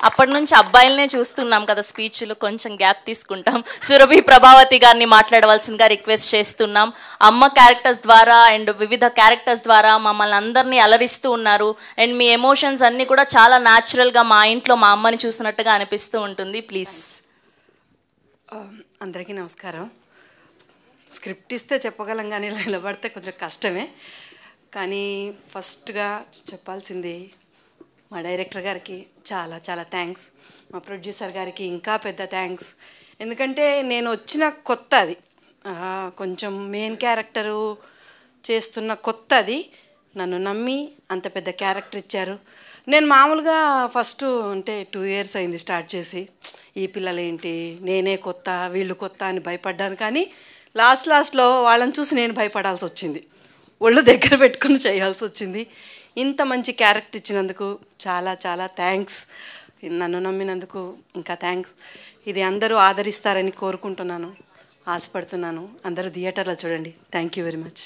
అప్పటి నుంచి అబ్బాయిలనే చూస్తున్నాం కదా స్పీచ్లు, కొంచెం గ్యాప్ తీసుకుంటాం. సురభి ప్రభావతి గారిని మాట్లాడవలసిందిగా రిక్వెస్ట్ చేస్తున్నాం. అమ్మ క్యారెక్టర్స్ ద్వారా అండ్ వివిధ క్యారెక్టర్స్ ద్వారా మమ్మల్ని అందరినీ అలరిస్తూ ఉన్నారు. అండ్ మీ ఎమోషన్స్ అన్నీ కూడా చాలా న్యాచురల్గా మా ఇంట్లో మా అమ్మని చూసినట్టుగా అనిపిస్తూ ఉంటుంది. ప్లీజ్. అందరికీ నమస్కారం. స్క్రిప్ట్ ఇస్తే చెప్పగలం, కానీ నిలబడితే కొంచెం కష్టమే. కానీ ఫస్ట్గా చెప్పాల్సింది మా డైరెక్టర్ గారికి చాలా చాలా థ్యాంక్స్, మా ప్రొడ్యూసర్ గారికి ఇంకా పెద్ద థ్యాంక్స్. ఎందుకంటే నేను వచ్చిన కొత్త, అది కొంచెం మెయిన్ క్యారెక్టరు చేస్తున్న కొత్త, అది నన్ను నమ్మి అంత పెద్ద క్యారెక్టర్ ఇచ్చారు. నేను మామూలుగా ఫస్ట్ అంటే 2 years అయింది స్టార్ట్ చేసి, ఈ పిల్లలు ఏంటి, నేనే కొత్త వీళ్ళు కొత్త అని భయపడ్డాను. కానీ లాస్ట్లో వాళ్ళని చూసి నేను భయపడాల్సి వచ్చింది, ఒళ్ళు దగ్గర పెట్టుకుని చేయాల్సి వచ్చింది. ఇంత మంచి క్యారెక్టర్ ఇచ్చినందుకు చాలా చాలా థ్యాంక్స్. నన్ను నమ్మినందుకు ఇంకా థ్యాంక్స్. ఇది అందరూ ఆదరిస్తారని కోరుకుంటున్నాను, ఆశపడుతున్నాను. అందరూ థియేటర్లో చూడండి. Thank you very much.